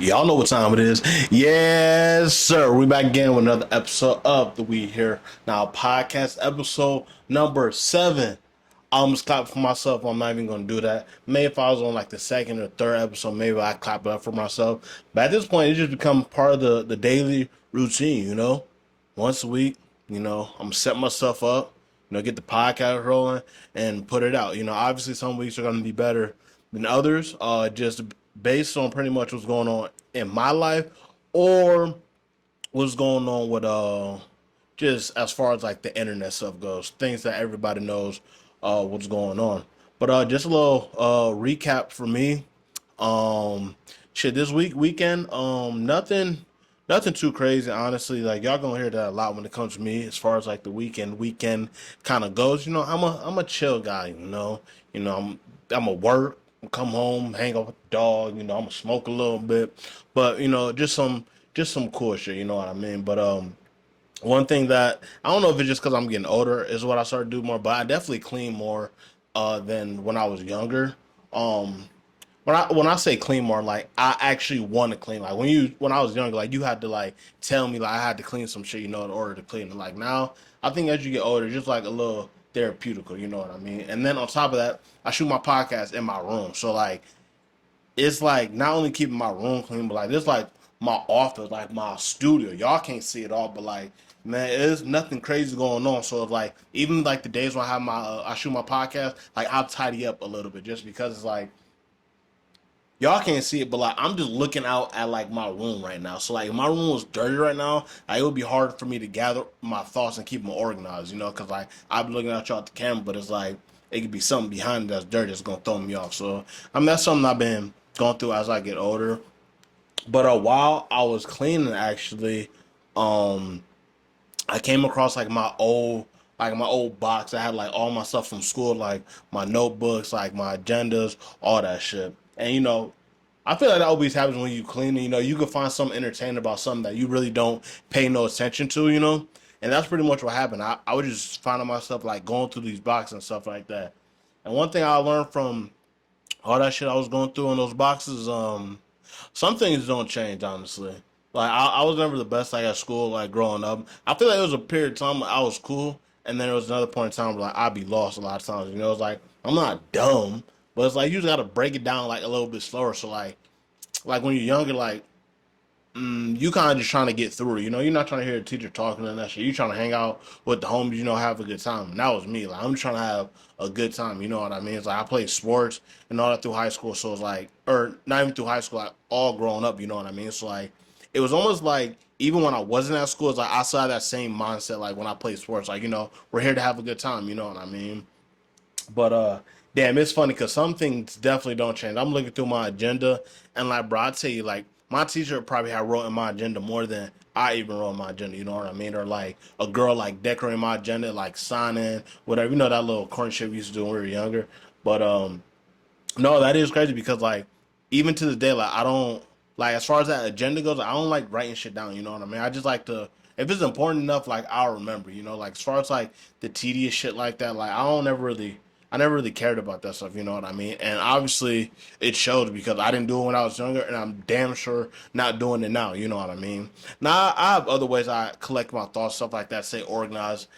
Y'all know what time it is. Yes, sir. We back again with another episode of the We Here Now podcast, episode number 7. I almost clap for myself. I'm not even going to do that. Maybe if I was on like the second or third episode, maybe I clap it up for myself. But at this point, it just become part of the daily routine, Once a week, I'm going to set myself up, get the podcast rolling and put it out. Obviously some weeks are going to be better than others, just based on pretty much what's going on in my life or what's going on with just as far as like the internet stuff goes, things that everybody knows what's going on. But just a little recap for me. Um Shit, this weekend, nothing too crazy, honestly. Like y'all gonna hear that a lot when it comes to me as far as like the weekend kind of goes. I'm a chill guy, I'm a work, come home, hang out with the dog, I'm gonna smoke a little bit. But just some cool shit, you know what I mean? But one thing that I don't know if it's just because I'm getting older is what I started to do more, but I definitely clean more than when I was younger. Um, when I say clean more, like I actually want to clean. Like when I was younger, like you had to like tell me like I had to clean some shit, in order to clean it. Like now, I think as you get older, just like a little therapeutical, you know what I mean? And then on top of that, I shoot my podcast in my room, so like it's like not only keeping my room clean, but like this like my office, like my studio. Y'all can't see it all, but like man, there's nothing crazy going on. So if like even like the days when I have my I shoot my podcast, like I'll tidy up a little bit just because it's like y'all can't see it, but like I'm just looking out at like my room right now. So like if my room was dirty right now, like, it would be hard for me to gather my thoughts and keep them organized, because like I've been looking at y'all at the camera, but it's like it could be something behind it that's dirty that's gonna throw me off. So I mean that's something I've been going through as I get older. But while I was cleaning, actually, um, I came across like my old box. I had like all my stuff from school, like my notebooks, like my agendas, all that shit. And I feel like that always happens when you clean. You can find something entertaining about something that you really don't pay no attention to. And that's pretty much what happened. I was just finding myself like going through these boxes and stuff like that. And one thing I learned from all that shit I was going through in those boxes, some things don't change, honestly. Like I was never the best like at school, like growing up. I feel like it was a period of time where I was cool, and then there was another point in time where like I'd be lost a lot of times. It's like I'm not dumb, but it's like you just gotta break it down like a little bit slower. So like when you're younger, like you kind of just trying to get through it. You're not trying to hear the teacher talking and that shit. You trying to hang out with the homies, have a good time. And that was me. Like I'm trying to have a good time. You know what I mean? It's like I played sports and all that through high school. So it's like, or not even through high school, like all growing up. You know what I mean? So like, it was almost like even when I wasn't at school, it's like I still had that same mindset. Like when I played sports, like we're here to have a good time. You know what I mean? But damn, it's funny because some things definitely don't change. I'm looking through my agenda, and like, bro, I tell you, like, my teacher probably had wrote in my agenda more than I even wrote in my agenda. You know what I mean? Or like a girl like decorating my agenda, like signing whatever. That little corny shit we used to do when we were younger. But no, that is crazy because like even to this day, like I don't like as far as that agenda goes, I don't like writing shit down. You know what I mean? I just like to if it's important enough, like I'll remember. Like as far as like the tedious shit like that, like I never really cared about that stuff. You know what I mean? And obviously it showed because I didn't do it when I was younger, and I'm damn sure not doing it now. You know what I mean? Now I have other ways I collect my thoughts, stuff like that, say organized.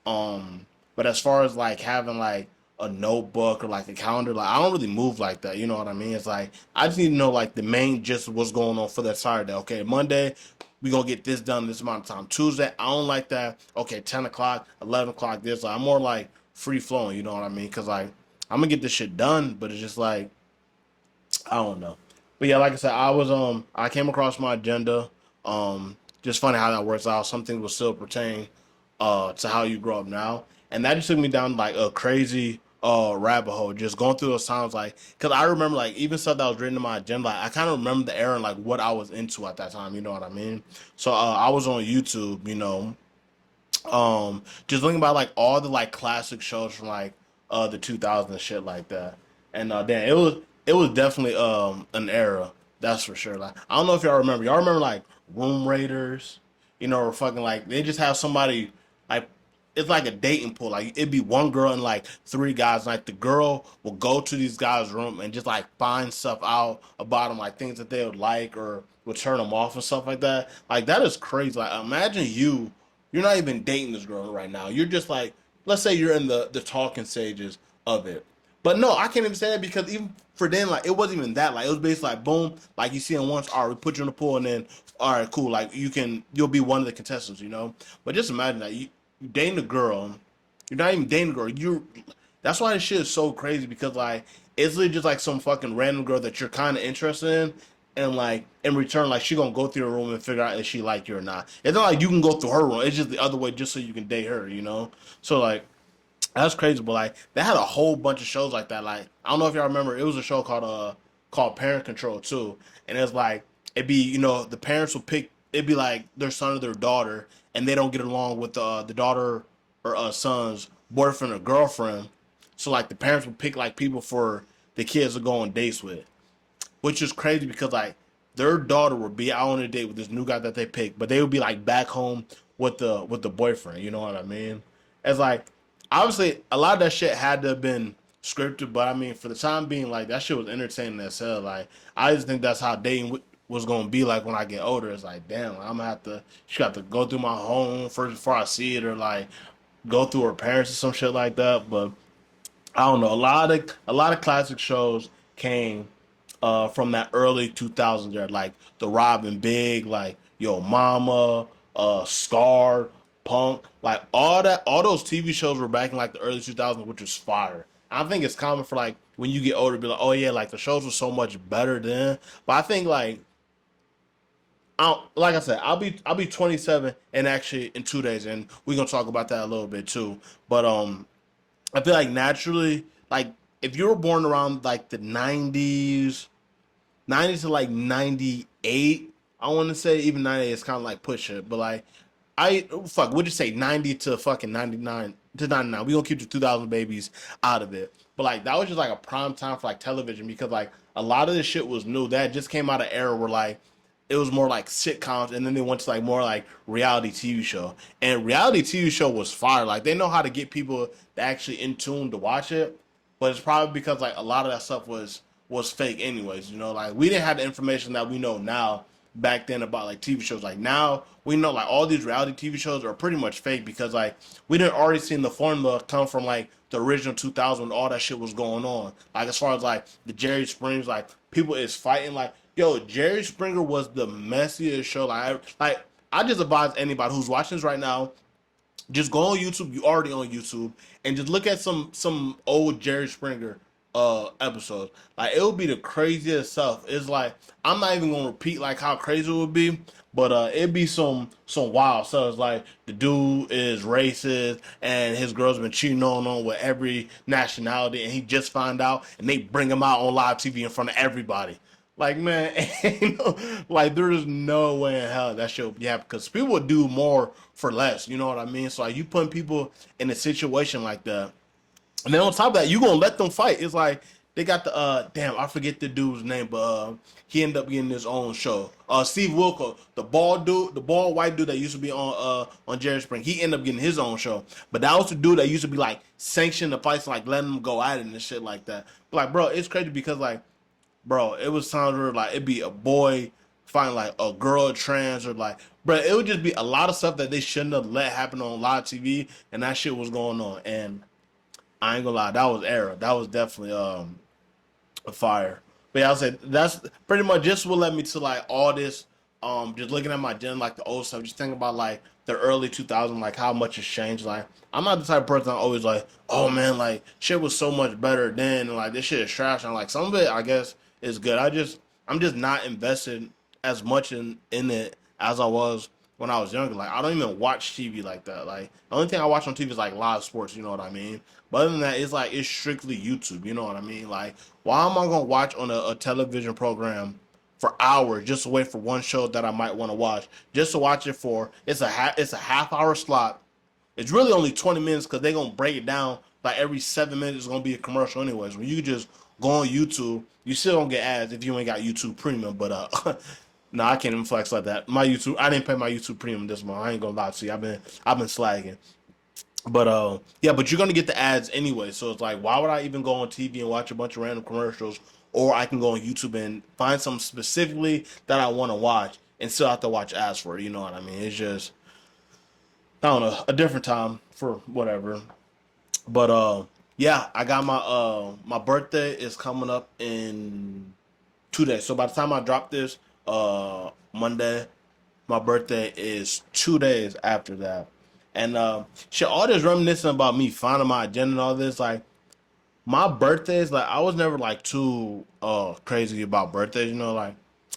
But as far as like having like a notebook or like a calendar, like I don't really move like that. You know what I mean? It's like I just need to know like the main gist of what's going on for that Saturday. Okay, Monday we gonna get this done this amount of time. Tuesday I don't like that. Okay, 10 o'clock, 11 o'clock. This like, I'm more like free flowing. You know what I mean? Because like I'm gonna get this shit done, but it's just like I don't know. But yeah, like I said, I came across my agenda. Just funny how that works out. Some things will still pertain to how you grow up now. And that just took me down like a crazy rabbit hole, just going through those times like because I remember like even stuff that was written in my agenda, like I kind of remember the era and like what I was into at that time, you know what I mean? So I was on YouTube, just looking about like all the like classic shows from like the 2000s and shit like that. And damn, it was definitely an era, that's for sure. Like I don't know if y'all remember like Room Raiders, or fucking like they just have somebody like it's like a dating pool. Like it'd be one girl and like three guys. Like the girl will go to these guys' room and just like find stuff out about them, like things that they would like or would turn them off and stuff like that. Like that is crazy. Like imagine you're not even dating this girl right now. You're just like, let's say you're in the talking stages of it. But no, I can't even say that because even for them, like it wasn't even that. Like it was basically like boom, like you see him once, all right, we put you in the pool, and then all right, cool, like you'll be one of the contestants, you know. But just imagine that you dating a girl, you're not even dating a girl. That's why this shit is so crazy because like it's literally just like some fucking random girl that you're kind of interested in, and like in return, like she gonna go through your room and figure out if she like you or not. It's not like you can go through her room. It's just the other way, just so you can date her, you know. So like that's crazy, but like they had a whole bunch of shows like that. Like I don't know if y'all remember, it was a show called Parent Control too, and it's like it'd be the parents will pick it'd be like their son or their daughter, and they don't get along with the daughter or son's boyfriend or girlfriend, so like the parents would pick like people for the kids to go on dates with, which is crazy because like their daughter would be out on a date with this new guy that they picked, but they would be like back home with the boyfriend. You know what I mean? It's like obviously a lot of that shit had to have been scripted, but I mean for the time being, like that shit was entertaining as hell. Like I just think that's how dating was gonna be like when I get older. It's like damn, I'm gonna have to she got to go through my home first before I see it, or like go through her parents or some shit like that. But I don't know. A lot of classic shows came from that early 2000s era, like the Robin Big, like Yo Mama, Scar, Punk, like all those TV shows were back in like the early 2000s, which was fire. I think it's common for like when you get older, to be like, oh yeah, like the shows were so much better then. But I think like I said, I'll be 27 and actually in 2 days, and we're gonna talk about that a little bit too. But I feel like naturally, like if you were born around like the 90s to like 98, I want to say even 98 is kind of like push it, but like we'll just say 90 to fucking 99 to 99. We gonna keep the 2000 babies out of it, but like that was just like a prime time for like television because like a lot of this shit was new. That just came out of era where like it was more like sitcoms, and then they went to like more like reality TV show. And reality TV show was fire. Like they know how to get people to actually in tune to watch it, but it's probably because like a lot of that stuff was fake anyways. You know, like we didn't have the information that we know now back then about like TV shows. Like now we know like all these reality TV shows are pretty much fake because like we didn't already seen the formula come from like the original 2000 when all that shit was going on. Like as far as like the Jerry Springs, like people is fighting like yo, Jerry Springer was the messiest show. I just advise anybody who's watching this right now, just go on YouTube. You already on YouTube, and just look at some old Jerry Springer episodes. Like it would be the craziest stuff. It's like I'm not even gonna repeat like how crazy it would be, but it'd be some wild stuff. It's like the dude is racist and his girl's been cheating on him with every nationality, and he just found out, and they bring him out on live TV in front of everybody. Like man, like there's no way in hell that shit would be happening because people would do more for less. You know what I mean? So like you putting people in a situation like that, and then on top of that, you gonna let them fight. It's like they got the damn, I forget the dude's name, but he ended up getting his own show. Steve Wilco, the bald dude, the bald white dude that used to be on Jerry Spring, he ended up getting his own show. But that was the dude that used to be like sanctioning the fights, like letting them go at it and shit like that. But like, bro, it's crazy because like, bro, it was times where like it'd be a boy fighting like a girl trans or like, bro, it would just be a lot of stuff that they shouldn't have let happen on live TV, and that shit was going on. And I ain't gonna lie, that was era. That was definitely a fire. But yeah, I said that's pretty much just what led me to like all this. Just looking at my gen, like the old stuff, just thinking about like the early 2000s, like how much has changed. Like I'm not the type of person that always like, oh man, like shit was so much better then, and like this shit is trash. And like some of it, I guess, is good. I'm just not invested as much in it as I was when I was younger. Like I don't even watch TV like that. Like the only thing I watch on TV is like live sports. You know what I mean? But other than that, it's like it's strictly YouTube. You know what I mean? Like why am I gonna watch on a television program for hours just to wait for one show that I might want to watch, just to watch it for it's a half hour slot. It's really only 20 minutes because they're gonna break it down. Like every 7 minutes is gonna be a commercial anyways. When you just go on YouTube, you still don't get ads if you ain't got YouTube Premium. But no, I can't even flex like that. My YouTube, I didn't pay my YouTube Premium this month. I ain't gonna lie to you. I've been slacking. But yeah, but you're gonna get the ads anyway. So it's like, why would I even go on TV and watch a bunch of random commercials? Or I can go on YouTube and find something specifically that I want to watch and still have to watch ads for it. You know what I mean? It's just, I don't know, a different time for whatever. But yeah, I got my birthday is coming up in 2 days. So by the time I drop this Monday, my birthday is 2 days after that. And shit, all this reminiscing about me finding my agenda and all this, like my birthdays, like I was never like too crazy about birthdays, like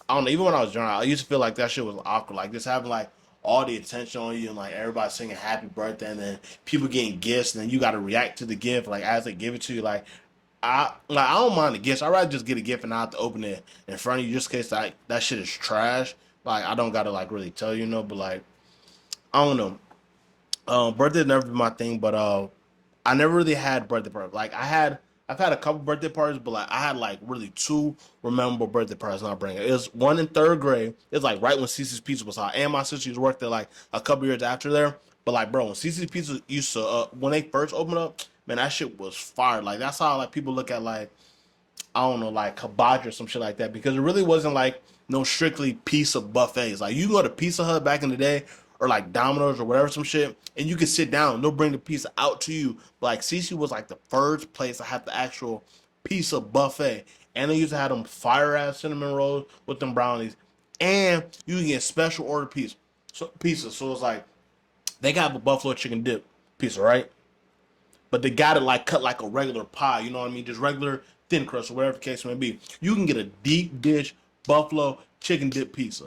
I don't know, even when I was young, I used to feel like that shit was awkward. Like just having like all the attention on you and like everybody singing happy birthday and then people getting gifts and then you gotta react to the gift like as they give it to you. I don't mind the gifts. I'd rather just get a gift and not have to open it in front of you just in case that shit is trash. Like I don't gotta like really tell but like I don't know. Birthday's never been my thing, but I never really had birthday parties. I've had a couple birthday parties, but like I had like really two memorable birthday parties. Not bringing it was one in third grade. It's like right when Cece's Pizza was hot, and my sister used to work there like a couple years after there. But like, bro, when Cece's Pizza used to when they first opened up, man, that shit was fire. Like that's how like people look at like I don't know, like hibachi or some shit like that, because it really wasn't like no strictly pizza buffets. Like you can go to Pizza Hut back in the day, or like Domino's or whatever some shit, and you could sit down. They'll bring the pizza out to you. But like CC was like the first place to have the actual pizza buffet, and they used to have them fire ass cinnamon rolls with them brownies, and you can get special order pizza. So it's like they got a buffalo chicken dip pizza, right? But they got it like cut like a regular pie. You know what I mean? Just regular thin crust or whatever the case may be. You can get a deep dish buffalo chicken dip pizza.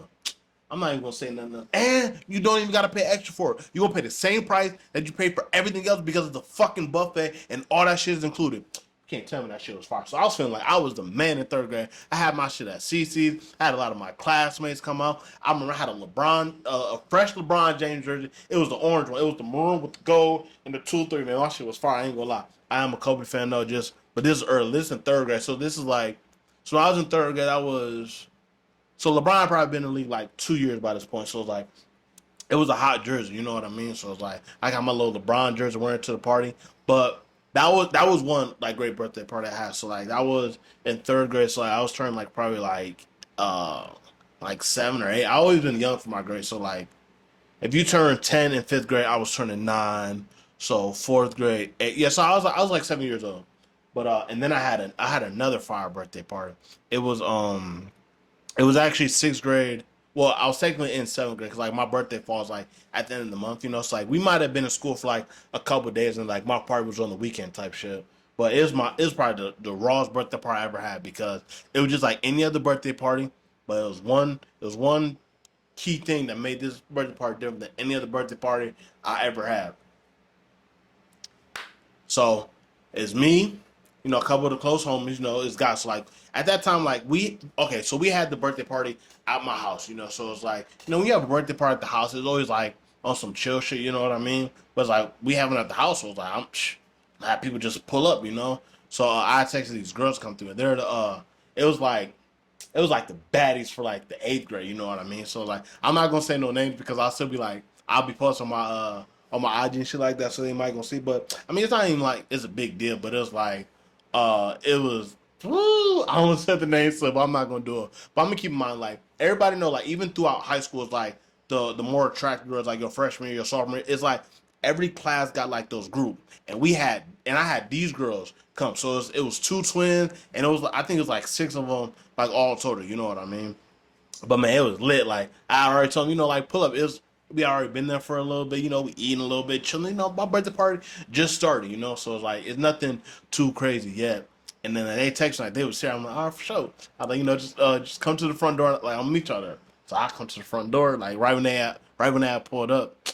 I'm not even gonna say nothing else. And you don't even gotta pay extra for it. You gonna pay the same price that you pay for everything else because of the fucking buffet and all that shit is included. You can't tell me that shit was fire. So I was feeling like I was the man in third grade. I had my shit at CC's. I had a lot of my classmates come out. I remember I had a fresh LeBron James jersey. It was the orange one. It was the maroon with the gold and the 2-3. Man, my shit was fire. I ain't gonna lie. I am a Kobe fan though. But this is early. This is in third grade. So this is like, so when I was in third grade, so LeBron probably been in the league like 2 years by this point. So it was like it was a hot jersey, you know what I mean? So it's like I got my little LeBron jersey wearing to the party. But that was one like great birthday party I had. So like that was in third grade. So like, I was turning like probably like 7 or 8. I always been young for my grade. So like if you turn 10 in fifth grade, I was turning 9. So fourth grade, 8. Yeah. So I was like 7 years old. But and then I had another fire birthday party. It was um it was actually sixth grade. Well, I was technically in seventh grade because like my birthday falls like at the end of the month, So like we might have been in school for like a couple of days, and like my party was on the weekend type shit. But it was probably the rawest birthday party I ever had because it was just like any other birthday party, but it was one key thing that made this birthday party different than any other birthday party I ever had. So it's me, a couple of the close homies, it's guys. So like at that time, like so we had the birthday party at my house, So it's like, when you have a birthday party at the house, it's always like on some chill shit, you know what I mean? But it's like we having it at the house, so it's like I had people just pull up. So I texted these girls come through, and they're it was like it was like the baddies for like the eighth grade, you know what I mean? So like I'm not gonna say no names because I'll still be like I'll be posting on my IG and shit like that, so they might gonna see. But I mean, it's not even like it's a big deal, but it's like it was. Woo, I almost said the name slip, but I'm not gonna do it. But I'm gonna keep in mind, like everybody know, like even throughout high school, it's like the more attractive girls, like your freshman year, your sophomore year, it's like every class got like those group, and I had these girls come, so it was two twins, and it was I think it was like six of them, like all total, you know what I mean? But man, it was lit. Like I already told him, like pull up. We already been there for a little bit. We eating a little bit, chilling. My birthday party just started. So it's like it's nothing too crazy yet. And then they text me, like they was here. I'm like, all right, for sure. I like just come to the front door. Like I'll meet y'all there. So I come to the front door, like right when they had pulled up,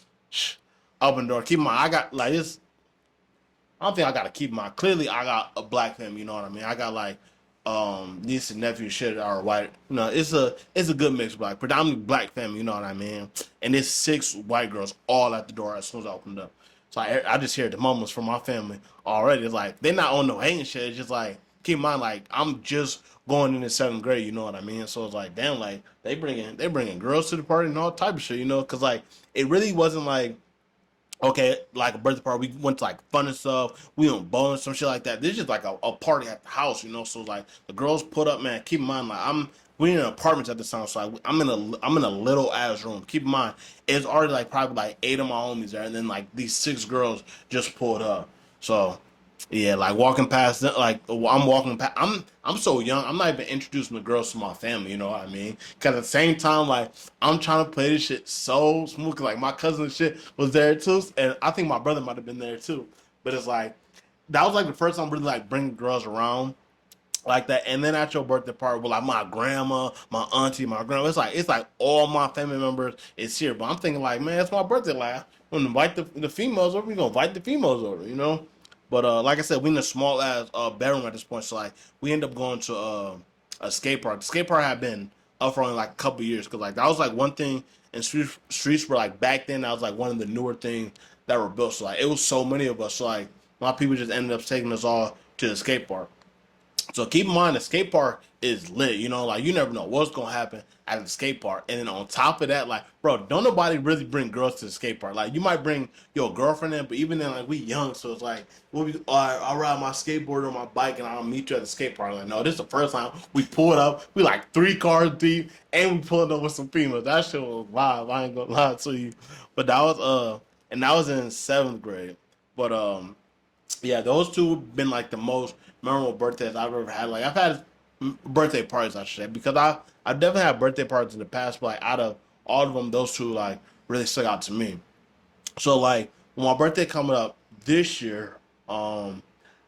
open the door. Keep in mind, I got like this. I don't think I gotta keep my. Clearly, I got a black family. You know what I mean? I got like niece and nephew shit are white. It's a good mix, black, predominantly black family. You know what I mean? And it's 6 white girls all at the door as soon as I opened up. So I just hear the moments from my family already. It's like they're not on no hating shit. It's just like keep in mind, like I'm just going into seventh grade. You know what I mean? So it's like damn, like they bringing girls to the party and all type of shit. Because like it really wasn't like okay, like a birthday party. We went to like fun and stuff. We went bowling, some shit like that. This is just like a party at the house, you know. So like the girls put up, man. Keep in mind, like we in apartments at this time, so like, I'm in a little ass room. Keep in mind, it's already like probably like 8 of my homies there, and then like these 6 girls just pulled up. So yeah, like walking past them, like I'm walking past. I'm so young. I'm not even introducing the girls to my family. You know what I mean? Because at the same time, like I'm trying to play this shit so smooth. 'Cause, like my cousin and shit was there too, and I think my brother might have been there too. But it's like that was like the first time really like bringing girls around like that. And then at your birthday party with like my grandma, my auntie, my grandma, it's like all my family members is here. But I'm thinking like, man, it's my birthday. Like, I'm gonna invite the females over. We gonna invite the females over, you know. But like I said, we in a small ass bedroom at this point. So like we end up going to a skate park. The skate park had been up for only like a couple years because like that was like one thing. And streets were like back then. That was like one of the newer things that were built. So like it was so many of us. So like a lot of people just ended up taking us all to the skate park. So keep in mind the skate park is lit. You know, like you never know what's gonna happen at the skate park. And then on top of that, like, bro, don't nobody really bring girls to the skate park. Like you might bring your girlfriend in, but even then, like we young, so it's like we'll be all right, I'll ride my skateboard or my bike and I'll meet you at the skate park. Like, no, this is the first time we pulled up. We like 3 cars deep and we pulling up with some females. That shit was wild. I ain't gonna lie to you. But that was and that was in 7th grade. But yeah, those two have been like the most memorable birthdays I've ever had. Like I've had birthday parties, I should say, because I definitely had birthday parties in the past, but like out of all of them, those two like really stuck out to me. So like when my birthday coming up this year, um,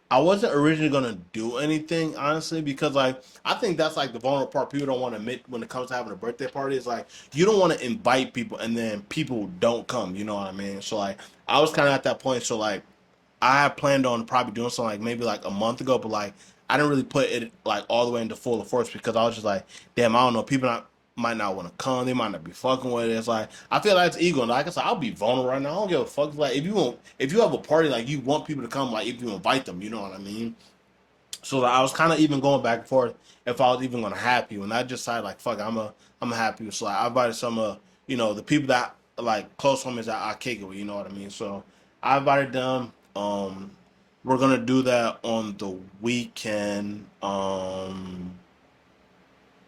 I wasn't originally gonna do anything honestly because like I think that's like the vulnerable part people don't want to admit when it comes to having a birthday party. Is like you don't want to invite people and then people don't come. You know what I mean? So like I was kind of at that point. So like I had planned on probably doing something like maybe like a month ago, but like I didn't really put it like all the way into full force because I was just like, damn, I don't know, might not want to come, they might not be fucking with it. It's like I feel like it's ego, and like I said, I'll be vulnerable right now. I don't give a fuck. Like if you have a party, like you want people to come, like if you invite them, you know what I mean. So like, I was kind of even going back and forth if I was even gonna have people, and I just decided like fuck, I'm a happy. So like, I invited some the people that like close homies that I kick it with, you know what I mean. So I invited them. We're gonna do that on the weekend,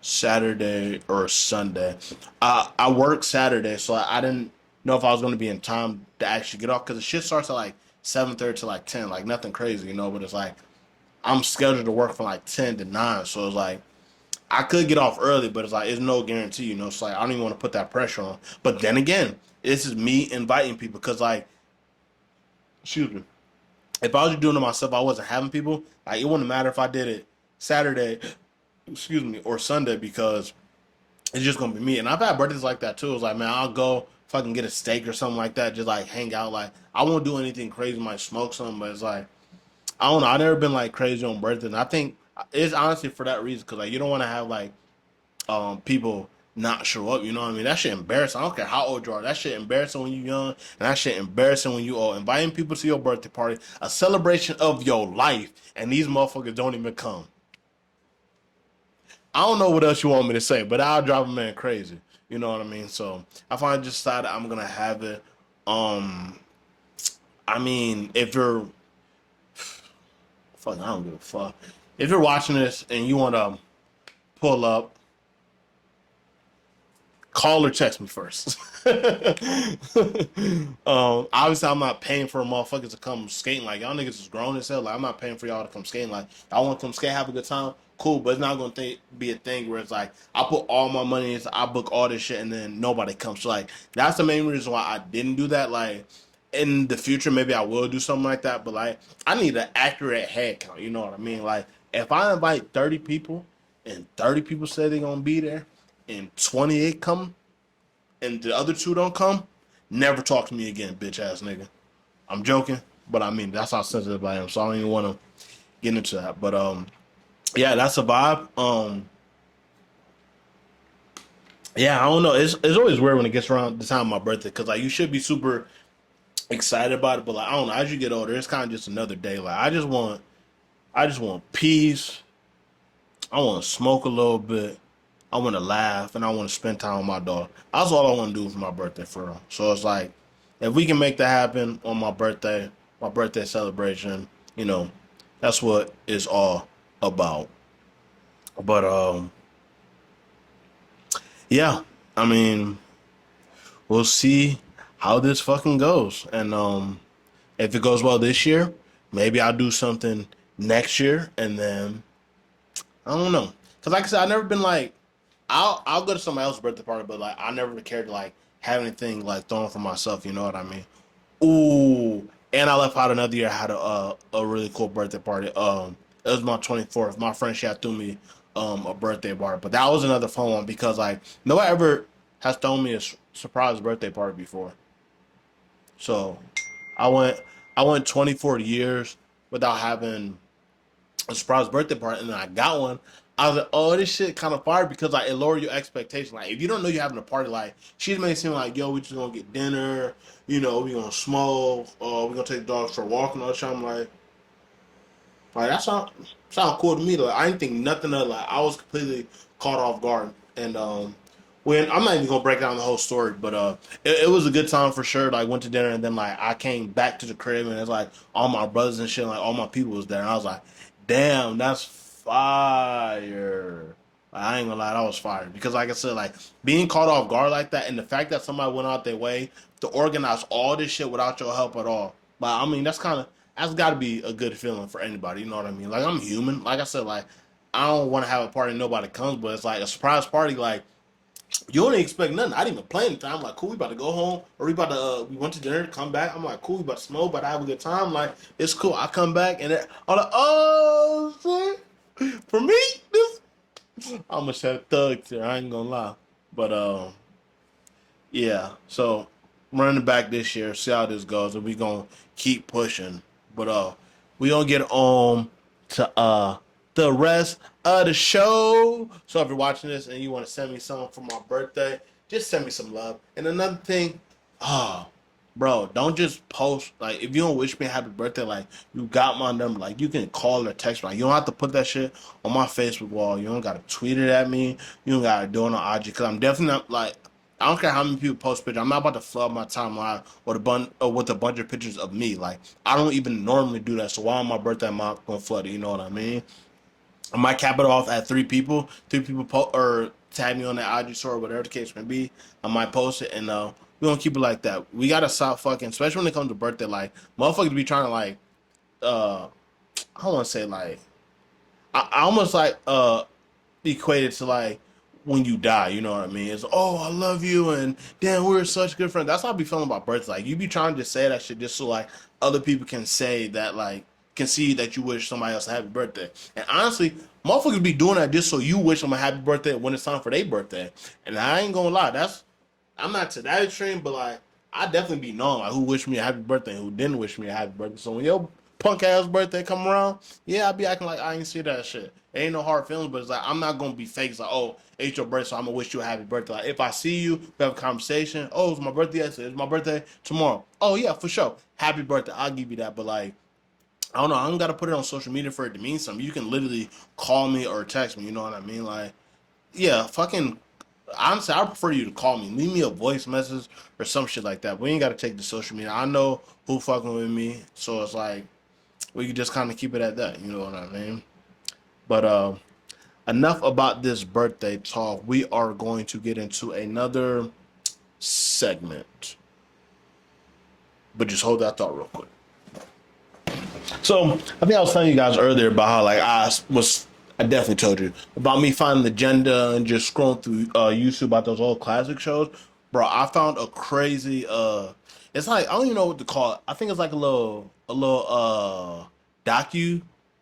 Saturday or Sunday. I work Saturday, so I didn't know if I was gonna be in time to actually get off because the shit starts at like 7:30 to like 10, like nothing crazy, you know. But it's like I'm scheduled to work from like 10 to 9, so it's like I could get off early, but it's like it's no guarantee, you know. It's like I don't even want to put that pressure on. But then again, this is me inviting people because like, excuse me, if I was doing it myself, I wasn't having people. Like it wouldn't matter if I did it Saturday, excuse me, or Sunday because it's just gonna be me. And I've had birthdays like that too. It's like, man, I'll go if I can get a steak or something like that, just like hang out. Like I won't do anything crazy, might smoke something, but it's like I don't know. I've never been like crazy on birthdays. And I think it's honestly for that reason because like you don't want to have like people not show up. You know what I mean? That shit embarrassing. I don't care how old you are. That shit embarrassing when you young, and that shit embarrassing when you old. Inviting people to your birthday party, a celebration of your life, and these motherfuckers don't even come. I don't know what else you want me to say, but I'll drive a man crazy. You know what I mean? So I finally just decided I'm gonna have it. Um, I mean, if you're fuck, I don't give a fuck. If you're watching this and you want to pull up, call or text me first. Obviously, I'm not paying for motherfuckers to come skating. Like y'all niggas is grown as hell. Like I'm not paying for y'all to come skating. Like I want to come skate, have a good time. Cool, but it's not gonna be a thing where it's like I put all my money into, I book all this shit, and then nobody comes. So like that's the main reason why I didn't do that. Like in the future, maybe I will do something like that. But like I need an accurate head count. You know what I mean? Like if I invite 30 people and 30 people say they're gonna be there and 28 come and the other two don't come, never talk to me again, bitch ass nigga. I'm joking, but I mean that's how sensitive I am, so I don't even want to get into that. But yeah, that's a vibe. Yeah, I don't know. It's always weird when it gets around the time of my birthday because like you should be super excited about it, but like I don't know. As you get older, it's kind of just another day. Like I just want peace. I want to smoke a little bit. I want to laugh and I want to spend time with my dog. That's all I want to do for my birthday, for real. So it's like, if we can make that happen on my birthday celebration, that's what it's all about. But yeah, I mean, we'll see how this fucking goes. And if it goes well this year, maybe I'll do something next year, and then I don't know. Cause like I said, I've never been like I'll go to somebody else's birthday party, but like I never cared to like have anything like thrown for myself. You know what I mean? Ooh, and I left out another year. I had a really cool birthday party. It was my 24th. My friend she had threw me a birthday party, but that was another fun one because like nobody ever has thrown me a surprise birthday party before. So I went I went 24 years without having a surprise birthday party, and then I got one. I was like, oh, this shit kind of fire because like it lower your expectation. Like if you don't know you're having a party, like she's made it seem like, yo, we just gonna get dinner, we gonna smoke, we gonna take the dogs for a walk and all that shit. I'm like that sound cool to me. Like I didn't think nothing of it. Like I was completely caught off guard. And when I'm not even gonna break down the whole story, but it was a good time for sure. Like went to dinner and then like I came back to the crib and it's like all my brothers and shit, like all my people was there. And I was like, damn, that's fire. Like, I ain't gonna lie, that was fire. Because like I said, like being caught off guard like that and the fact that somebody went out their way to organize all this shit without your help at all. But I mean that's gotta be a good feeling for anybody, you know what I mean? Like I'm human. Like I said, like I don't wanna have a party and nobody comes, but it's like a surprise party, like you don't expect nothing. I didn't even plan anything. I'm like, cool, we about to go home, or we about to we went to dinner, come back. I'm like, cool, we about to smoke, but I have a good time. Like, it's cool. I come back and I'm like, oh shit, for me, this I'm gonna shut thugs here. I ain't gonna lie, but yeah. So running back this year, see how this goes, and we gonna keep pushing. But we gonna get on to the rest of the show. So if you're watching this and you want to send me something for my birthday, just send me some love. And another thing, oh, bro, don't just post like if you don't wish me a happy birthday, like you got my number, like you can call or text me. Like you don't have to put that shit on my Facebook wall. You don't gotta tweet it at me. You don't gotta do it on IG because I'm definitely not like I don't care how many people post pictures. I'm not about to flood my timeline with a bunch of pictures of me. Like I don't even normally do that. So why on my birthday I'm not gonna flood it? You know what I mean? I might cap it off at three people. Three people or tag me on the IG story, whatever the case may be. I might post it, and we gonna keep it like that. We gotta stop fucking, especially when it comes to birthday. Like motherfuckers be trying to like, uh, I don't want to say like, I almost like equated to like when you die. You know what I mean? It's oh I love you and damn we're such good friends. That's how I be feeling about birthday. Like you be trying to say that shit just so like other people can say that like can see that you wish somebody else a happy birthday. And honestly, motherfuckers be doing that just so you wish them a happy birthday when it's time for their birthday. And I ain't gonna lie, that's I'm not to that extreme, but like I definitely be knowing like who wished me a happy birthday and who didn't wish me a happy birthday. So when your punk ass birthday come around, yeah, I be acting like I ain't see that shit. It ain't no hard feelings, but it's like I'm not gonna be fake. It's like, oh, it's your birthday, so I'm gonna wish you a happy birthday. Like if I see you, we have a conversation. Oh, it's my birthday yesterday. It's my birthday tomorrow. Oh yeah, for sure. Happy birthday. I'll give you that. But like I don't know. I don't gotta put it on social media for it to mean something. You can literally call me or text me. You know what I mean? Like yeah, fucking. Honestly, I prefer you to call me. Leave me a voice message or some shit like that. We ain't gotta take the social media. I know who fucking with me, so it's like we can just kind of keep it at that. You know what I mean? But enough about this birthday talk. We are going to get into another segment. But just hold that thought real quick. So I think I was telling you guys earlier about how like I definitely told you about me finding the agenda and just scrolling through YouTube about those old classic shows. Bro, I found a crazy it's like I don't even know what to call it. I think it's like a little docu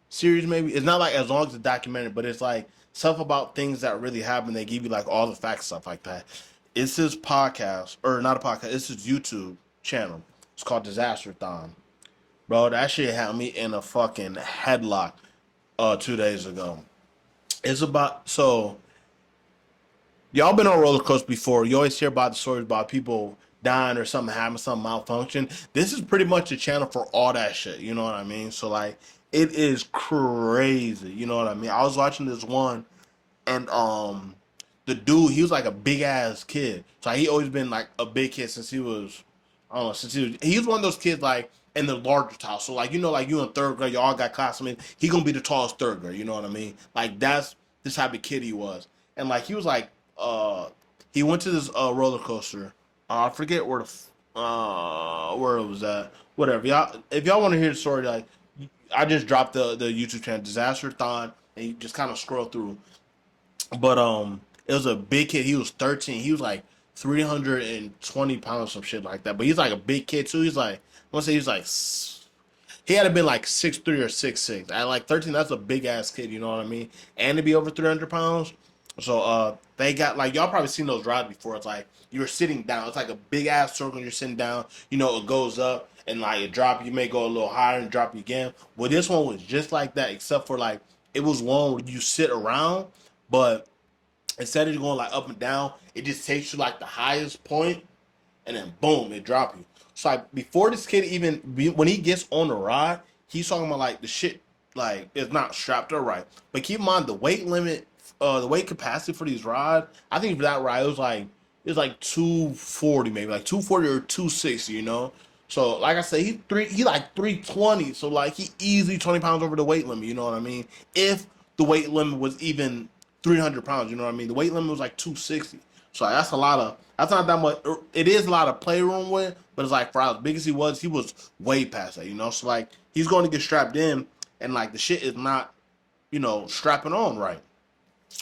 series maybe. It's not like as long as a documentary, but it's like stuff about things that really happened. They give you like all the facts, stuff like that. It's this podcast or not a podcast. It's this YouTube channel. It's called Disaster Thon. Bro, that shit had me in a fucking headlock 2 days ago. It's about so y'all been on roller coaster before. You always hear about the stories about people dying or something having some malfunction. This is pretty much a channel for all that shit. You know what I mean? So like it is crazy. You know what I mean? I was watching this one and the dude, he was like a big ass kid. So he always been like a big kid since he was I don't know, since he was one of those kids like in the larger house. So like like you in third grade, y'all got classmates. He gonna be the tallest third grade. You know what I mean? Like that's this type of kid he was, and like he was like he went to this roller coaster. I forget where it was at. Whatever y'all, if y'all want to hear the story, like I just dropped the YouTube channel Disaster Thon, and you just kind of scroll through. But it was a big kid. He was 13. He was like 320 pounds, some shit like that. But he's like a big kid too. He's like, I want to say he's like, he had to been like 6'3" or 6'6". At like 13, that's a big ass kid. You know what I mean? And to be over 300 pounds. So they got like y'all probably seen those rides before. It's like you're sitting down. It's like a big ass circle. And you're sitting down. It goes up and like it drop. You may go a little higher and drop you again. Well, this one was just like that, except for like it was one where you sit around, but instead of going like up and down, it just takes you like the highest point, and then boom, it drop you. So like before this kid even when he gets on the ride, he's talking about like the shit like it's not strapped up right. But keep in mind the weight limit, the weight capacity for these rides. I think for that ride it was like 240 maybe like 240 or 260. So like I said, he like 320. So like he easily 20 pounds over the weight limit. You know what I mean? If the weight limit was even 300 pounds, you know what I mean? The weight limit was like 260. So that's not that much. It is a lot of playroom with, but it's like for as big as he was way past that. So like he's going to get strapped in, and like the shit is not, strapping on right.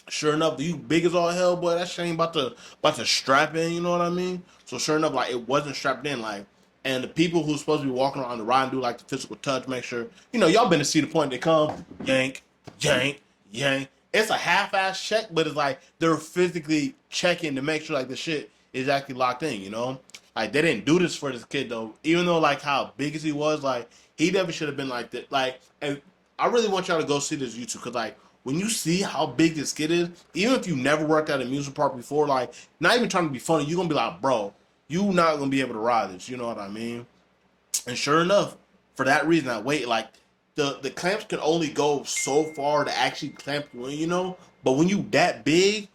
Sure enough, you big as all hell, boy. That shit ain't about to strap in. You know what I mean? So sure enough, like it wasn't strapped in, like. And the people who's supposed to be walking around the ride and do like the physical touch, make sure y'all been to see the point. They come yank, yank, yank. It's a half-ass check, but it's like they're physically checking to make sure like the shit is actually locked in. Like they didn't do this for this kid though. Even though like how big as he was, like he never should have been like that. Like, and I really want y'all to go see this YouTube because like when you see how big this kid is, even if you never worked at an amusement park before, like not even trying to be funny, you're gonna be like, bro, you not gonna be able to ride this. You know what I mean? And sure enough, for that reason, that weight, like the clamps can only go so far to actually clamp you in. But when you that big,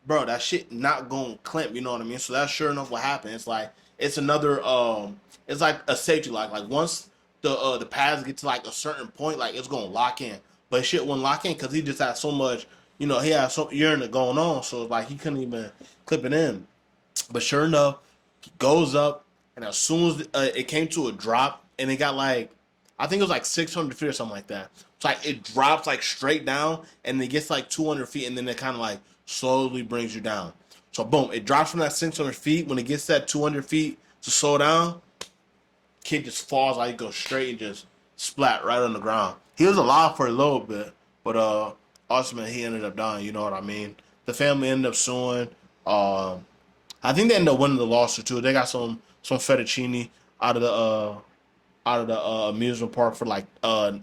bro, that shit not gonna clamp. You know what I mean? So that's sure enough what happened. It's like it's another it's like a safety lock. Like once the pads get to like a certain point, like it's gonna lock in. But shit wouldn't lock in because he just had so much. He had so urine going on, so like he couldn't even clip it in. But sure enough, he goes up, and as soon as it came to a drop, and it got like, I think it was like 600 feet or something like that. So like it drops like straight down, and it gets like 200 feet, and then it kind of like slowly brings you down. So boom, it drops from that 600 feet. When it gets that 200 feet to slow down, kid just falls like he goes straight and just splat right on the ground. He was alive for a little bit, but ultimately he ended up dying. You know what I mean? The family ended up suing. I think they ended up winning the lawsuit too. They got some fettuccine out of the amusement park for like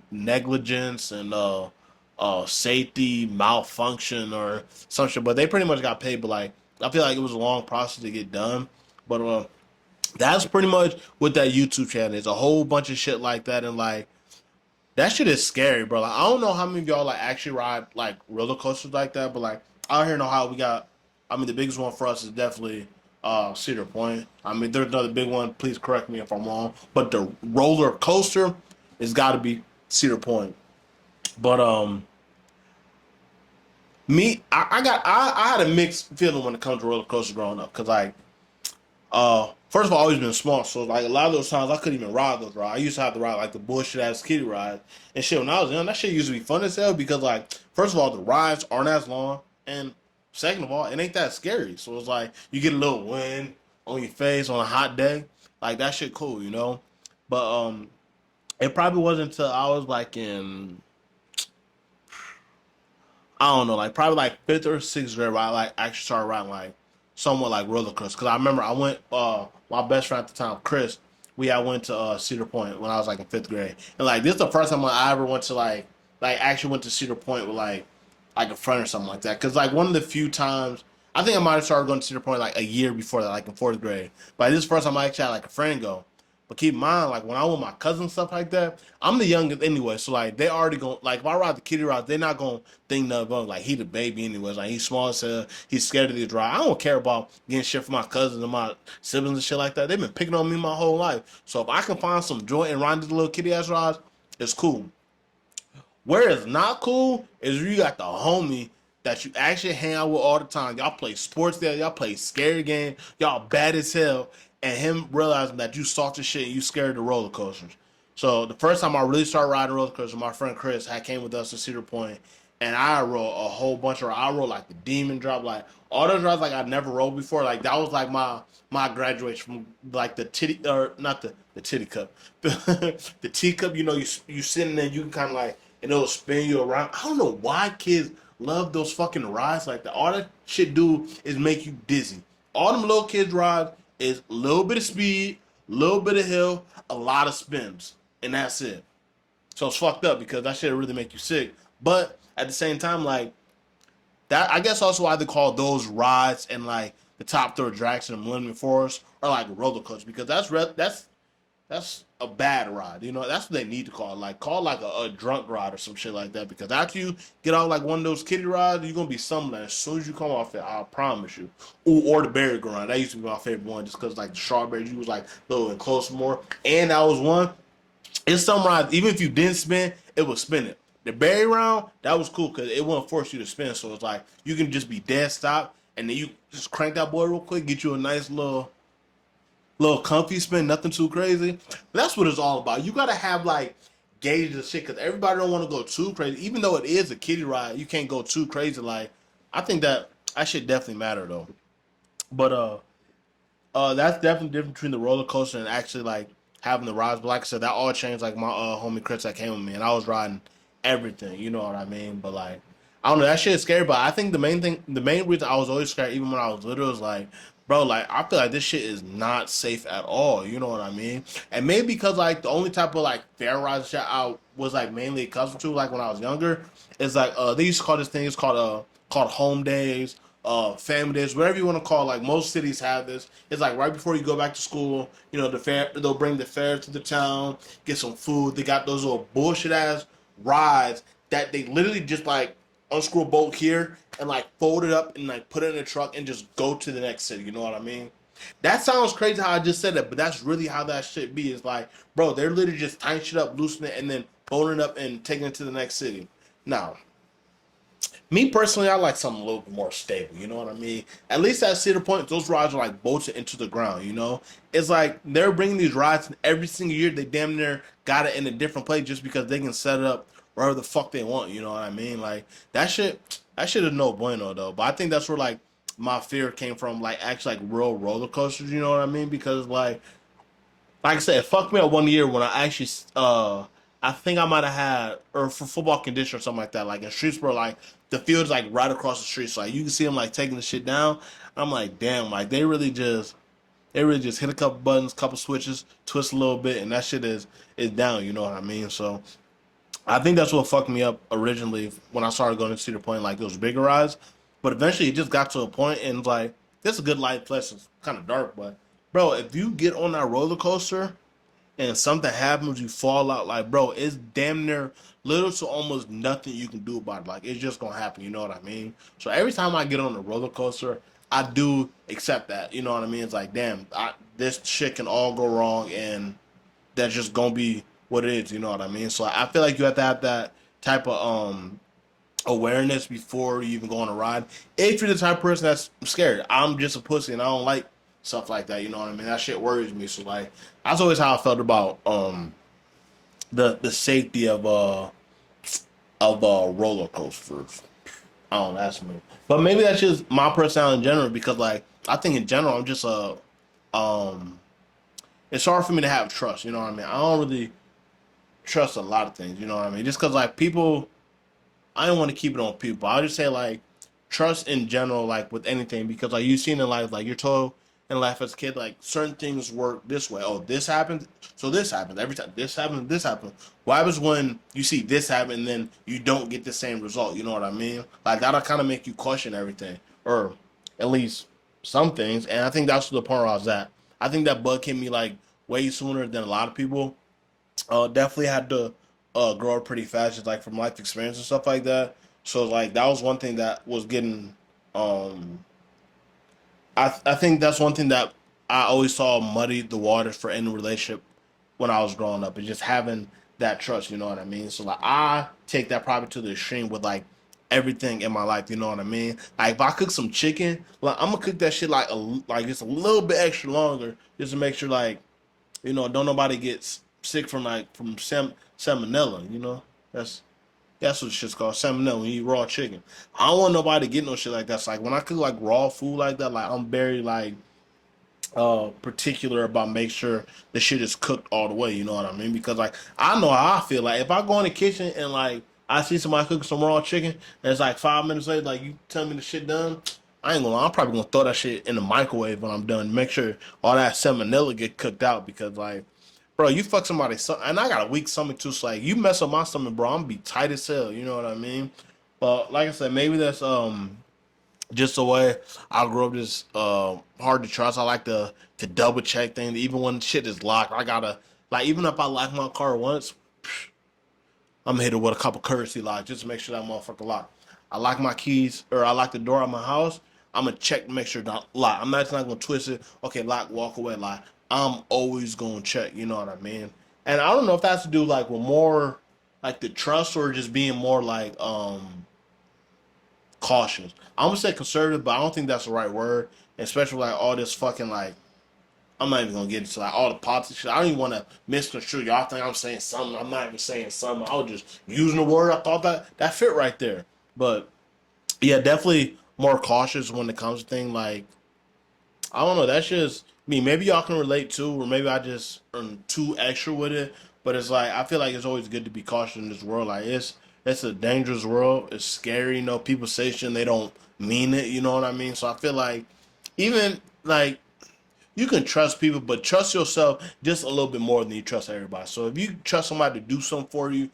negligence and safety malfunction or some shit. But they pretty much got paid. But like I feel like it was a long process to get done. But that's pretty much what that YouTube channel is. A whole bunch of shit like that, and like that shit is scary, bro. Like I don't know how many of y'all like actually ride like roller coasters like that, but like out here in Ohio we got. I mean, the biggest one for us is definitely Cedar Point. I mean, there's another big one. Please correct me if I'm wrong, but the roller coaster has got to be Cedar Point. But I had a mixed feeling when it comes to roller coasters growing up, cause like first of all, I always been small, so like a lot of those times I couldn't even ride those rides. I used to have to ride like the bullshit ass kiddie ride and shit. When I was young, that shit used to be fun as hell because like first of all, the rides aren't as long, and second of all, it ain't that scary. So it's like you get a little wind on your face on a hot day, like that shit cool. But it probably wasn't until I was like in, I don't know, like probably like fifth or sixth grade where I like actually started riding like somewhat like roller coasters. Cause I remember I went, my best friend at the time, Chris, I went to Cedar Point when I was like in fifth grade, and like this is the first time I ever went to like actually went to Cedar Point with like a friend or something like that. Cause like one of the few times I think I might have started going to Cedar Point like a year before that, like in fourth grade. But this is the first time I actually had like a friend go. But keep in mind, like when I with my cousins and stuff like that, I'm the youngest anyway. So like they already going like if I ride the kiddie ride, they're not gonna think nothing about like he the baby anyways. Like he's small as hell, he's scared of the drive. I don't care about getting shit from my cousins and my siblings and shit like that. They've been picking on me my whole life. So if I can find some joy and ride these little kiddie ass rides, it's cool. Where it's not cool is where you got the homie that you actually hang out with all the time. Y'all play sports there, y'all play scary game, y'all bad as hell, and him realizing that you soft as shit and you scared of the roller coasters. So the first time I really started riding roller coasters, my friend Chris had came with us to Cedar Point, and I rode a whole bunch of. I rode like the Demon Drop, like all those rides like I never rode before. Like that was like my graduation from like the titty or not the titty cup, the teacup. You know, you sitting there, you can kind of like and it'll spin you around. I don't know why kids love those fucking rides like that. All that shit do is make you dizzy. All them little kids rides is a little bit of speed, a little bit of hill, a lot of spins, and that's it. So it's fucked up because that shit really make you sick. But at the same time, like that, I guess also why they call those rides and like the top third attraction in Millennium Forest are like roller coasters because that's a bad ride. You know, that's what they need to call it. Like call it like a drunk ride or some shit like that. Because after you get out like one of those kiddie rides, you're gonna be something as soon as you come off it, I promise you. Ooh, or the berry grind. That used to be my favorite one just because like the strawberries, you was like a little enclosed more. And that was one. It's some rides, even if you didn't spin, it was spinning. The berry round, that was cool because it wouldn't force you to spin. So it's like you can just be dead stop and then you just crank that boy real quick, get you a nice little comfy spin, nothing too crazy. That's what it's all about. You gotta have like gauges of shit because everybody don't want to go too crazy. Even though it is a kiddie ride, you can't go too crazy. Like I think that should definitely matter though. But that's definitely different between the roller coaster and actually like having the rides. But like I said, that all changed. Like my homie Chris that came with me, and I was riding everything. You know what I mean? But like, I don't know. That shit is scary. But I think the main reason I was always scared, even when I was little, was like, bro, like I feel like this shit is not safe at all. You know what I mean? And maybe because like the only type of like fair rides shit I was like mainly accustomed to, like when I was younger, is like they used to call this thing. It's called home days, family days, whatever you want to call it. Like most cities have this. It's like right before you go back to school, you know, the fair they'll bring the fair to the town, get some food. They got those little bullshit ass rides that they literally just like unscrew a bolt here and like fold it up and like put it in a truck and just go to the next city. You know what I mean? That sounds crazy how I just said that, but that's really how that shit be. It's like, bro, they're literally just tying shit up, loosening it, and then folding it up and taking it to the next city. Now, me personally, I like something a little bit more stable. You know what I mean? At least at Cedar Point, those rides are like bolted into the ground. You know, it's like they're bringing these rides and every single year. They damn near got it in a different place just because they can set it up wherever the fuck they want. You know what I mean? Like that shit is no bueno though. But I think that's where like my fear came from. Like actually like real roller coasters. You know what I mean? Because like I said, it fucked me up one year when I actually I think I might have had or for football condition or something like that. Like in Streetsboro, like the field's like right across the street, so like you can see them like taking the shit down. I'm like, damn, like they really just hit a couple buttons, couple switches, twist a little bit, and that shit is down. You know what I mean? So I think that's what fucked me up originally when I started going to Cedar Point, like those bigger rides. But eventually, it just got to a point, and like this is a good light. Plus, it's kind of dark, but bro, if you get on that roller coaster and something happens, you fall out. Like, bro, it's damn near little to almost nothing you can do about it. Like, it's just gonna happen. You know what I mean? So every time I get on a roller coaster, I do accept that. You know what I mean? It's like, damn, this shit can all go wrong, and that's just gonna be what it is. You know what I mean? So I feel like you have to have that type of awareness before you even go on a ride. If you're the type of person that's scared, I'm just a pussy and I don't like stuff like that. You know what I mean? That shit worries me. So like that's always how I felt about the safety of roller coasters. I don't know, that's me. But maybe that's just my personality in general because like I think in general I'm just a um it's hard for me to have trust, you know what I mean? I don't really trust a lot of things, you know what I mean? Just cause like people I don't want to keep it on people. I'll just say like trust in general, like with anything, because like you've seen in life, like you're told in life as a kid, like certain things work this way. Oh, this happens, so this happens every time. This happens, this happens. What happens when you see this happen and then you don't get the same result? You know what I mean? Like that'll kind of make you question everything, or at least some things. And I think that's the point where I was at. I think that bug hit me like way sooner than a lot of people. Definitely had to grow up pretty fast, just like from life experience and stuff like that. So like that was one thing that was getting. Um, I think that's one thing that I always saw muddy the waters for any relationship when I was growing up, is just having that trust. You know what I mean? So like I take that probably to the extreme with like everything in my life. You know what I mean? Like if I cook some chicken, like I'm gonna cook that shit like just a little bit extra longer, just to make sure like don't nobody gets sick from salmonella. That's what shit's called, salmonella. When you eat raw chicken, I don't want nobody to get no shit like that. So like when I cook like raw food like that, like I'm very like particular about make sure the shit is cooked all the way. You know what I mean? Because like I know how I feel. Like if I go in the kitchen and like I see somebody cooking some raw chicken, and it's like 5 minutes later, like you tell me the shit done. I ain't gonna lie, I'm probably gonna throw that shit in the microwave when I'm done. Make sure all that salmonella get cooked out because like, bro, you fuck somebody, and I got a weak stomach too. So like, you mess up my stomach, bro, I'm gonna be tight as hell. You know what I mean? But like I said, maybe that's just the way I grew up. Just hard to trust. I like to double check things, even when shit is locked. I gotta like even if I lock my car once, I'm gonna hit it with a couple courtesy locks just to make sure that motherfucker locked. I lock my keys or I lock the door of my house. I'm gonna check to make sure that lock. I'm not just not gonna twist it. Okay, lock, walk away, lock. I'm always gonna check. You know what I mean? And I don't know if that's to do like with more like the trust or just being more like cautious. I'm gonna say conservative, but I don't think that's the right word. Especially like all this fucking like I'm not even gonna get into like all the politics shit. I don't even want to misconstrue. Y'all think I'm saying something. I'm not even saying something. I was just using the word. I thought that fit right there. But yeah, definitely more cautious when it comes to things like I don't know. That's just me. Maybe y'all can relate too, or maybe I just am too extra with it. But it's like I feel like it's always good to be cautious in this world. Like it's a dangerous world. It's scary. People say shit and they don't mean it. You know what I mean? So I feel like even like you can trust people, but trust yourself just a little bit more than you trust everybody. So if you trust somebody to do something for you,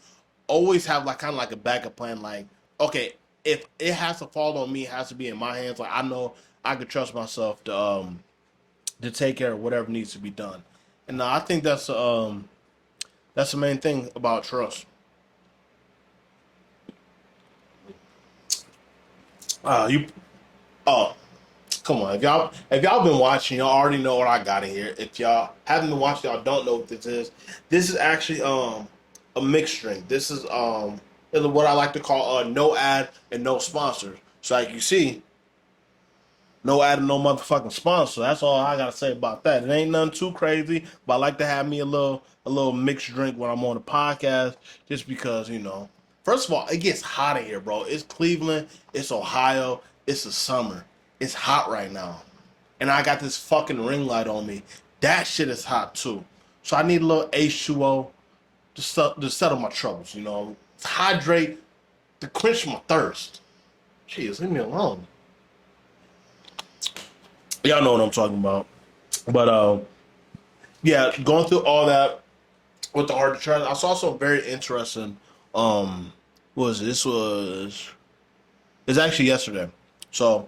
always have like kind of like a backup plan. Like, okay, if it has to fall on me, it has to be in my hands. Like I know I can trust myself to take care of whatever needs to be done. And I think that's the main thing about trust. You oh Come on, if y'all been watching, y'all already know what I got in here. If y'all haven't been watching, y'all don't know what this is. This is actually a mixed drink. This is what I like to call no ad and no sponsors. So like you see, no ad and no motherfucking sponsor. That's all I gotta say about that. It ain't nothing too crazy, but I like to have me a little mixed drink when I'm on the podcast, just because First of all, it gets hot in here, bro. It's Cleveland, it's Ohio, it's the summer. It's hot right now, and I got this fucking ring light on me. That shit is hot too. So I need a little H2O to settle my troubles. To hydrate, to quench my thirst. Jeez, leave me alone. Y'all know what I'm talking about. But yeah, going through all that with the hard to try. I saw some very interesting. What was it? This was it's actually yesterday. So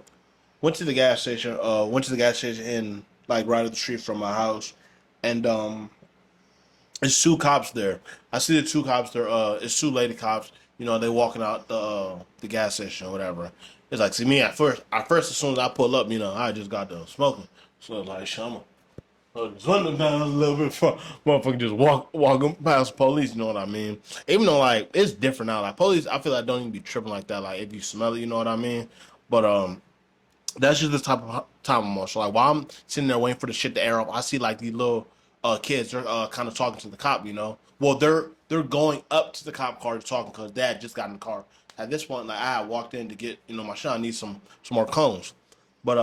went to the gas station. Went to the gas station in like right up the street from my house, and it's two cops there. I see the two cops there. It's two lady cops. They walking out the gas station or whatever. It's like, see me at first, as soon as I pull up, I just got done smoking. So it's like, shama. Just running down a little bit for motherfucker just walking past police, you know what I mean? Even though like it's different now. Like police, I feel like don't even be tripping like that. Like if you smell it, you know what I mean? But that's just the type of time I'm on. So like while I'm sitting there waiting for the shit to air up, I see like these little kids. They're kind of talking to the cop. Well, they're going up to the cop car to talking because dad just got in the car. At this point, like I had walked in to get my shot. I need some more cones, but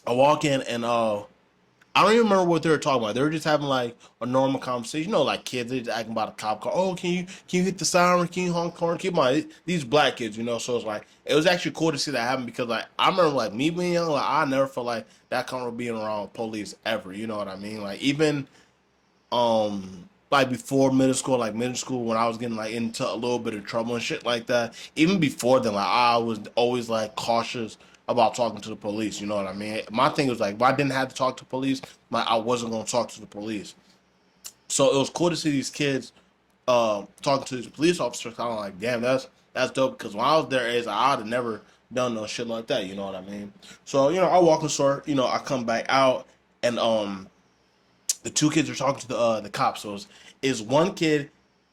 I walk in and I don't even remember what they were talking about. They were just having like a normal conversation. Like kids, they just acting about a cop car. Oh, can you hit the siren? Can you honk horn? Keep in mind these black kids. So it's like it was actually cool to see that happen because like I remember like me being young, like I never felt like that comfortable being around police ever. You know what I mean? Like even like before middle school when I was getting like into a little bit of trouble and shit like that. Even before then, like I was always like cautious about talking to the police. You know what I mean? My thing was like, if I didn't have to talk to police, I wasn't gonna talk to the police. So it was cool to see these kids talking to these police officers. Kind of like, damn, that's dope. Because when I was their age, I'd have never done no shit like that. You know what I mean? So I walk the store. I come back out, and the two kids are talking to the cops. So is one kid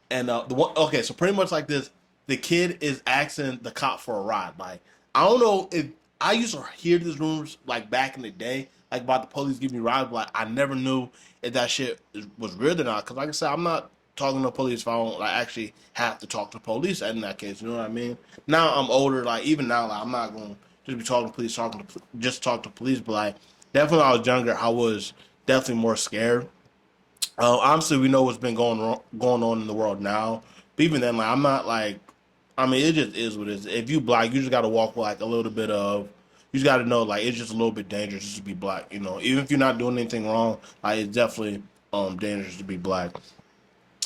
and the one. Okay, so pretty much like this, the kid is asking the cop for a ride. Like, I don't know if I used to hear these rumors like back in the day, like about the police giving me rides, but like, I never knew if that shit was real or not. Because like I said, I'm not talking to police if I don't like actually have to talk to police in that case. You know what I mean? Now I'm older. Like even now, like I'm not gonna just be talking to police, just talk to police. But like definitely, when I was younger, I was definitely more scared. Obviously, we know what's been going on in the world now. But even then, like I'm not like, I mean, it just is what it is. If you black, you just got to walk with like a little bit of. You just got to know like it's just a little bit dangerous just to be black. Even if you're not doing anything wrong, like it's definitely dangerous to be black.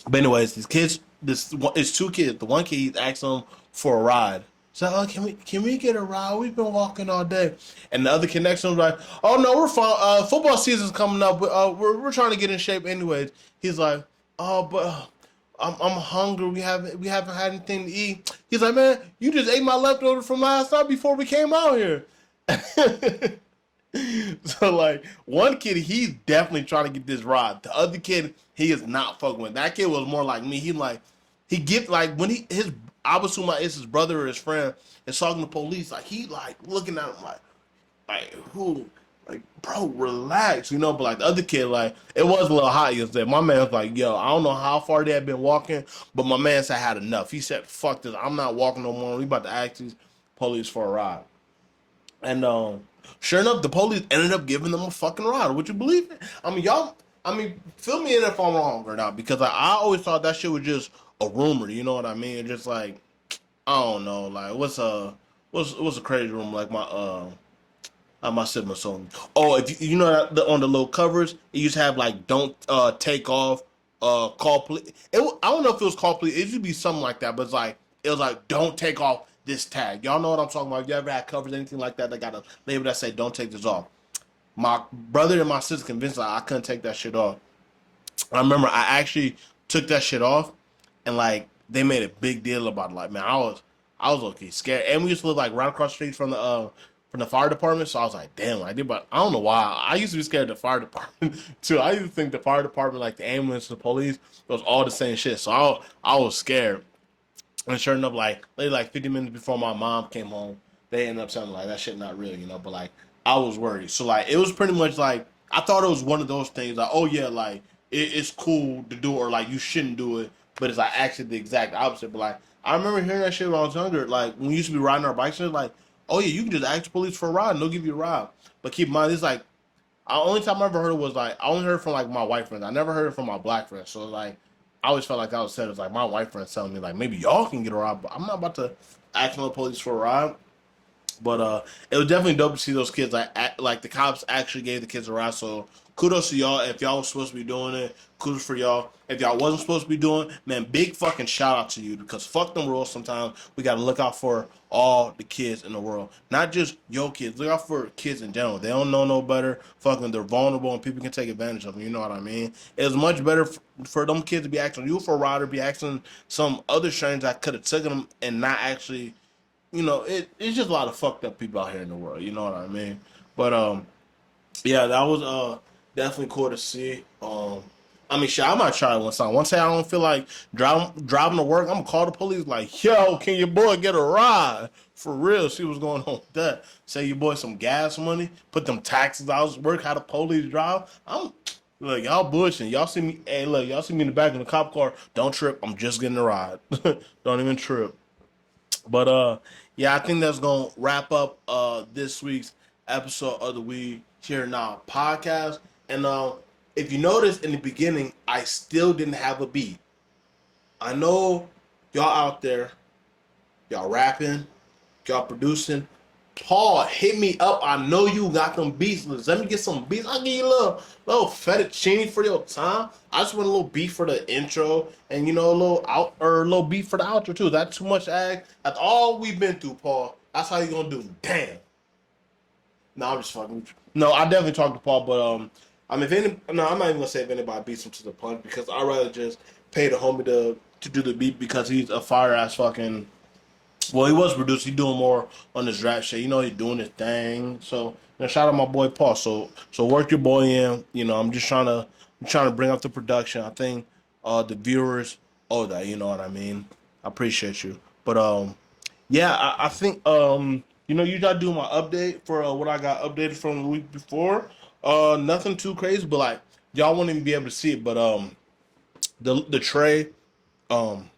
But anyways, these kids, it's two kids. The one kid he's asking them for a ride. So, can we get a ride? We've been walking all day. And the other kid next to him's like, oh no, we're fine. Football season's coming up. But, we're trying to get in shape anyways. He's like, oh, but I'm hungry. We haven't had anything to eat. He's like, man, you just ate my leftovers from last night before we came out here. So like one kid, he's definitely trying to get this ride. The other kid, he is not fucking with. That kid was more like me. He get like when I would assume like it's his brother or his friend is talking to police. Like he like looking at him like who like bro relax, But like the other kid, like it was a little hot yesterday. My man was like, yo, I don't know how far they had been walking, but my man said I had enough. He said, fuck this, I'm not walking no more. We about to ask these police for a ride. And sure enough, the police ended up giving them a fucking ride. Would you believe it? I mean, y'all. I mean, fill me in if I'm wrong or not, because I always thought that shit was just a rumor. You know what I mean? Just like I don't know, like what's a crazy rumor? Like my sibling told me. Oh, if you know that on the little covers, it used to have like don't take off, call police. I don't know if it was call police. It used to be something like that, but it was like don't take off this tag. Y'all know what I'm talking about. If you ever had covers, anything like that, they got a label that say don't take this off. My brother and my sister convinced me I couldn't take that shit off. I remember I actually took that shit off, and like they made a big deal about it. Like man, I was okay scared, and we used to live like right across the street from the fire department. So I was like, damn, I did, but I don't know why. I used to be scared of the fire department too. I used to think the fire department, like the ambulance, the police, was all the same shit. So I was scared. And sure enough, like 50 minutes before my mom came home, they ended up saying like that shit not real, But like I was worried. So like it was pretty much like I thought it was one of those things like, oh yeah, like it's cool to do it, or like you shouldn't do it, but it's like actually the exact opposite. But like I remember hearing that shit when I was younger, like when we used to be riding our bikes, and like, oh yeah, you can just ask the police for a ride and they'll give you a ride. But keep in mind, it's like the only time I ever heard it was like I only heard it from like my white friends. I never heard it from my black friends. So like I always felt like I was said it's like my white friends telling me like maybe y'all can get a ride, but I'm not about to ask the police for a ride. But it was definitely dope to see those kids like the cops actually gave the kids a ride. So kudos to y'all if y'all was supposed to be doing it. Kudos for y'all if y'all wasn't supposed to be doing it. Man, big fucking shout out to you because fuck them rules. Sometimes we gotta look out for all the kids in the world, not just your kids. Look out for kids in general. They don't know no better. Fucking, they're vulnerable and people can take advantage of them. You know what I mean? It's much better for them kids to be asking you for a ride or be asking some other strangers that could have taken them and not actually it's just a lot of fucked up people out here in the world. You know what I mean? But yeah, that was definitely cool to see. I mean, shit, I might try it one time. One day I don't feel like driving to work, I'm gonna call the police like, yo, can your boy get a ride? For real, see what's going on with that. Say your boy some gas money, put them taxes out, work how the police drive. Look, y'all bushing. Y'all see me. Hey, look, y'all see me in the back of the cop car. Don't trip. I'm just getting a ride. Don't even trip. But yeah, I think that's gonna wrap up this week's episode of the We Here Now podcast. And if you noticed in the beginning, I still didn't have a beat. I know y'all out there, y'all rapping, y'all producing. Paul, hit me up. I know you got them beats. Let me get some beats. I'll give you a little fettuccine for your time. I just want a little beat for the intro, and a little beat for the outro too. That's too much ag. That's all we've been through, Paul. That's how you gonna do. Damn. No, I'm just fucking with you. No, I definitely talked to Paul, but I mean, no, I'm not even gonna say if anybody beats him to the punch because I'd rather just pay the homie to do the beat because he's a fire ass fucking. Well, he was produced. He doing more on his rap shit. You know, he's doing his thing. So, shout out my boy Paul. So work your boy in. You know, I'm trying to bring up the production. I think the viewers owe that. You know what I mean? I appreciate you. But yeah, I think you know, you gotta do my update for what I got updated from the week before. Nothing too crazy, but like y'all won't even be able to see it. But the tray um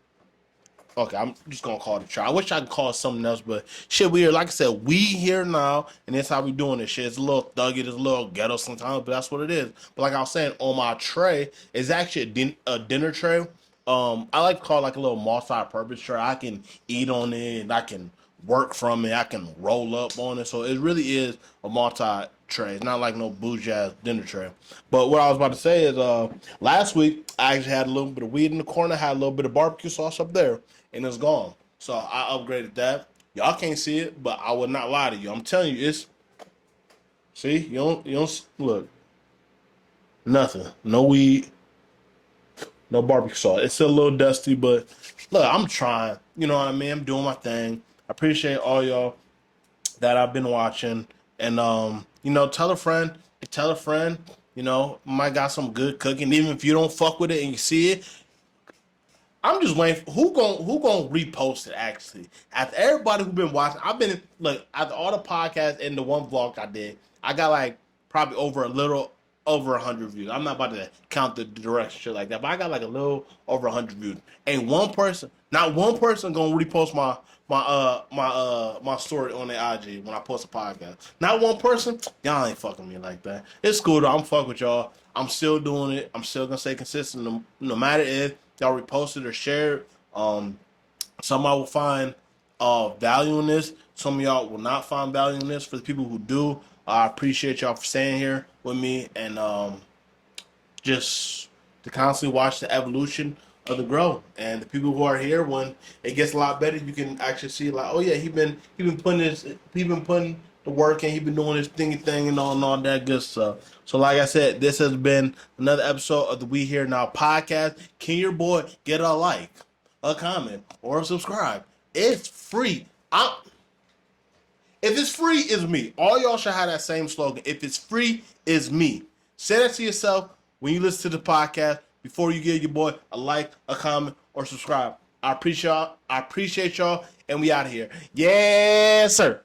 okay, I'm just gonna call it a try. I wish I could call it something else, but shit, we are like I said, we here now, and that's how we doing this shit. It's a little thuggy, it's a little ghetto sometimes, but that's what it is. But like I was saying, on my tray is actually a dinner tray. I like to call it like a little multi-purpose tray. I can eat on it, and I can work from it. I can roll up on it, so it really is a multi tray. It's not like no bougie ass dinner tray. But what I was about to say is, last week I actually had a little bit of weed in the corner, had a little bit of barbecue sauce up there, and it's gone. So I upgraded that. Y'all can't see it, but I would not lie to you. I'm telling you, it's see, you don't look nothing, no weed, no barbecue sauce. It's still a little dusty, but look, I'm trying. You know what I mean? I'm doing my thing. I appreciate all y'all that I've been watching, and you know, tell a friend. You know, might got some good cooking. Even if you don't fuck with it and you see it, I'm just waiting. For, who gon' repost it? Actually, after everybody who been watching, I've been look after all the podcasts and the one vlog I did. I got like probably over a little over 100 views. I'm not about to count the direct shit like that, but I got like a little over 100 views. Ain't one person, not one person, gonna repost my story on the IG when I post a podcast. Not one person. Y'all ain't fucking me like that. It's cool though. I'm fuck with y'all. I'm still doing it. I'm still gonna stay consistent no matter if y'all repost it or share it. Some I will find value in this. Some of y'all will not find value in this. For the people who do, I appreciate y'all for staying here with me and just to constantly watch the evolution of the grow. And the people who are here, when it gets a lot better, you can actually see like, oh yeah, he been putting the work and he been doing his thingy thing and all that good stuff. So like I said, this has been another episode of the We Here Now podcast. Can your boy get a like, a comment, or a subscribe? It's free. If it's free, it's me. All y'all should have that same slogan. If it's free, it's me. Say that to yourself when you listen to the podcast before you give your boy a like, a comment, or subscribe. I appreciate y'all. And we out of here. Yes, sir.